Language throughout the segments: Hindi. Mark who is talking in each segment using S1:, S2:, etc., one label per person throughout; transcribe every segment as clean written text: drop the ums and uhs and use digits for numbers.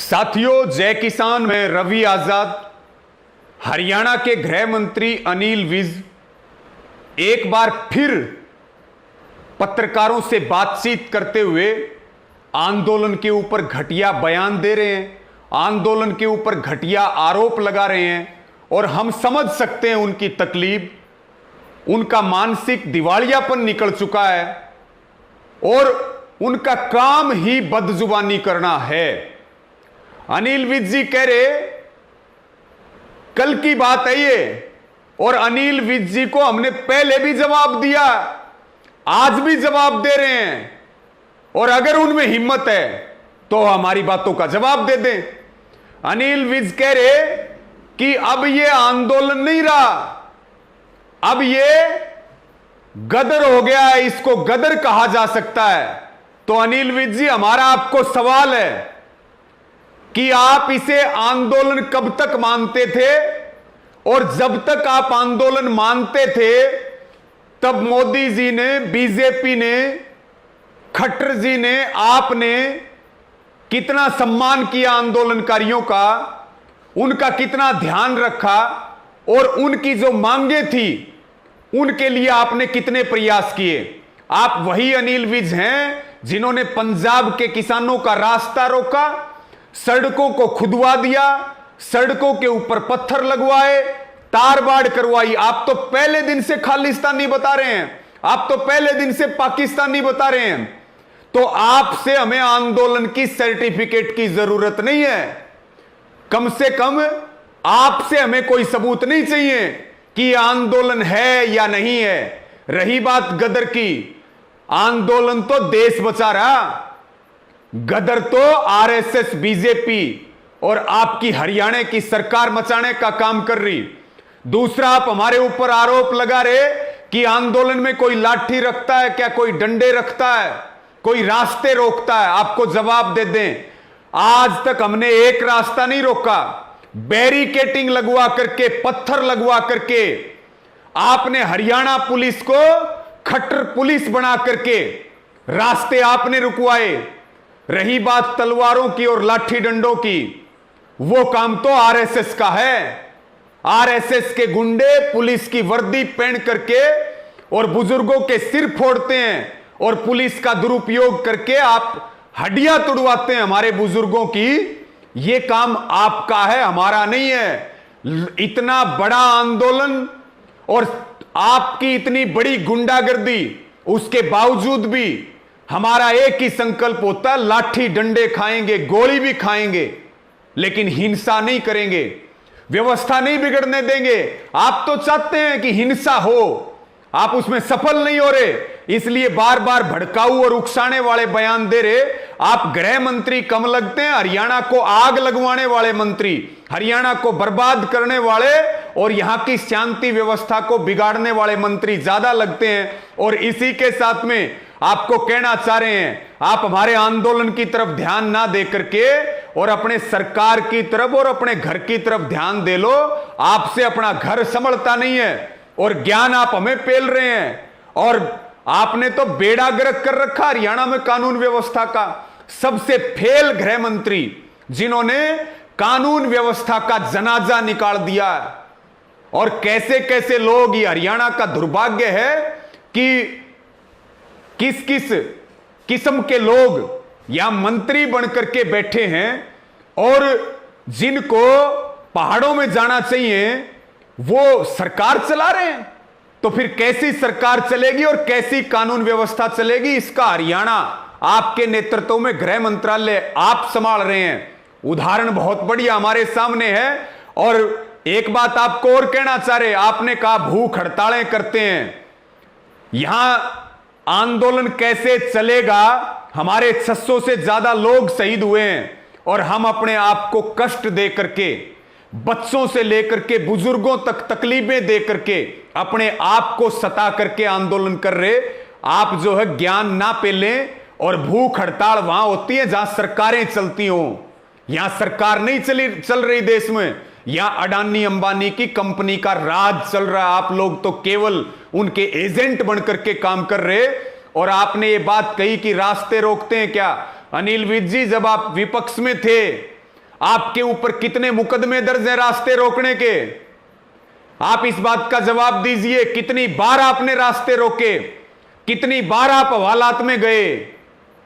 S1: साथियों, जय किसान में रवि आजाद। हरियाणा के गृह मंत्री अनिल विज एक बार फिर पत्रकारों से बातचीत करते हुए आंदोलन के ऊपर घटिया बयान दे रहे हैं, आंदोलन के ऊपर घटिया आरोप लगा रहे हैं। और हम समझ सकते हैं उनकी तकलीफ, उनका मानसिक दिवालियापन निकल चुका है और उनका काम ही बदजुबानी करना है। अनिल विज जी कह रहे कल की बात है ये, और अनिल विज जी को हमने पहले भी जवाब दिया, आज भी जवाब दे रहे हैं। और अगर उनमें हिम्मत है तो हमारी बातों का जवाब दे दें। अनिल विज कह रहे कि अब ये आंदोलन नहीं रहा, अब ये गदर हो गया है, इसको गदर कहा जा सकता है। तो अनिल विज जी, हमारा आपको सवाल है कि आप इसे आंदोलन कब तक मानते थे, और जब तक आप आंदोलन मानते थे तब मोदी जी ने, बीजेपी ने, खट्टर जी ने, आपने कितना सम्मान किया आंदोलनकारियों का, उनका कितना ध्यान रखा, और उनकी जो मांगे थी उनके लिए आपने कितने प्रयास किए। आप वही अनिल विज हैं जिन्होंने पंजाब के किसानों का रास्ता रोका, सड़कों को खुदवा दिया, सड़कों के ऊपर पत्थर लगवाए, तार बाड़ करवाई। आप तो पहले दिन से खालिस्तानी बता रहे हैं, आप तो पहले दिन से पाकिस्तानी बता रहे हैं। तो आपसे हमें आंदोलन की सर्टिफिकेट की जरूरत नहीं है, कम से कम आपसे हमें कोई सबूत नहीं चाहिए कि आंदोलन है या नहीं है। रही बात गदर की, आंदोलन तो देश बचा रहा, गदर तो आरएसएस, बीजेपी और आपकी हरियाणा की सरकार मचाने का काम कर रही। दूसरा, आप हमारे ऊपर आरोप लगा रहे कि आंदोलन में कोई लाठी रखता है क्या, कोई डंडे रखता है, कोई रास्ते रोकता है। आपको जवाब दे दें, आज तक हमने एक रास्ता नहीं रोका। बैरिकेटिंग लगवा करके, पत्थर लगवा करके आपने हरियाणा पुलिस को खट्टर पुलिस बना करके रास्ते आपने रुकवाए। रही बात तलवारों की और लाठी डंडों की, वो काम तो आरएसएस का है। आरएसएस के गुंडे पुलिस की वर्दी पहन करके और बुजुर्गों के सिर फोड़ते हैं, और पुलिस का दुरुपयोग करके आप हड्डियां तुड़वाते हैं हमारे बुजुर्गों की। ये काम आपका है, हमारा नहीं है। इतना बड़ा आंदोलन और आपकी इतनी बड़ी गुंडागर्दी, उसके बावजूद भी हमारा एक ही संकल्प होता है, लाठी डंडे खाएंगे, गोली भी खाएंगे, लेकिन हिंसा नहीं करेंगे, व्यवस्था नहीं बिगड़ने देंगे। आप तो चाहते हैं कि हिंसा हो, आप उसमें सफल नहीं हो रहे, इसलिए बार बार भड़काऊ और उकसाने वाले बयान दे रहे। आप गृह मंत्री कम लगते हैं, हरियाणा को आग लगवाने वाले मंत्री, हरियाणा को बर्बाद करने वाले और यहां की शांति व्यवस्था को बिगाड़ने वाले मंत्री ज्यादा लगते हैं। और इसी के साथ में आपको कहना चाह रहे हैं, आप हमारे आंदोलन की तरफ ध्यान ना दे करके और अपने सरकार की तरफ और अपने घर की तरफ ध्यान दे लो। आपसे अपना घर संभलता नहीं है और ज्ञान आप हमें पेल रहे हैं। और आपने तो बेड़ा गर्क कर रखा हरियाणा में कानून व्यवस्था का। सबसे फेल गृह मंत्री जिन्होंने कानून व्यवस्था का जनाजा निकाल दिया। और कैसे कैसे लोग, ये हरियाणा का दुर्भाग्य है कि किस किस किस्म के लोग यहां मंत्री बनकर के बैठे हैं, और जिनको पहाड़ों में जाना चाहिए वो सरकार चला रहे हैं। तो फिर कैसी सरकार चलेगी और कैसी कानून व्यवस्था चलेगी? इसका हरियाणा आपके नेतृत्व में गृह मंत्रालय आप संभाल रहे हैं। उदाहरण बहुत बढ़िया हमारे सामने है। और एक बात आपको और कहना चाह रहे, आपने कहा भूख हड़तालें करते हैं, यहां आंदोलन कैसे चलेगा? हमारे 600 से ज्यादा लोग शहीद हुए हैं और हम अपने आप को कष्ट दे करके, बच्चों से लेकर के बुजुर्गों तक तकलीफें दे करके, अपने आप को सता करके आंदोलन कर रहे। आप जो है ज्ञान ना पेलें। और भूख हड़ताल वहां होती है जहां सरकारें चलती हो, यहां सरकार नहीं चल रही देश में, यहां अडानी अंबानी की कंपनी का राज चल रहा है। आप लोग तो केवल उनके एजेंट बनकर के काम कर रहे। और आपने ये बात कही कि रास्ते रोकते हैं क्या? अनिल विज जी, जब आप विपक्ष में थे आपके ऊपर कितने मुकदमे दर्ज हैं रास्ते रोकने के? आप इस बात का जवाब दीजिए, कितनी बार आपने रास्ते रोके, कितनी बार आप हवालात में गए?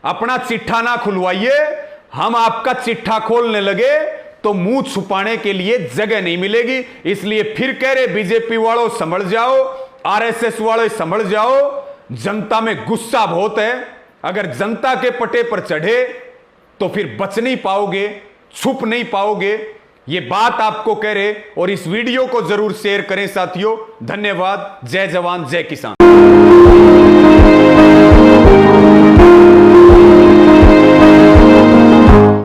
S1: अपना चिट्ठा ना खुलवाइए, हम आपका चिट्ठा खोलने लगे तो मुंह छुपाने के लिए जगह नहीं मिलेगी। इसलिए फिर कह रहे बीजेपी वालों संभल जाओ, आरएसएस वालों संभल जाओ, जनता में गुस्सा बहुत है। अगर जनता के पटे पर चढ़े तो फिर बच नहीं पाओगे, छुप नहीं पाओगे। ये बात आपको कह रहे, और इस वीडियो को जरूर शेयर करें साथियों। धन्यवाद। जय जवान जय किसान।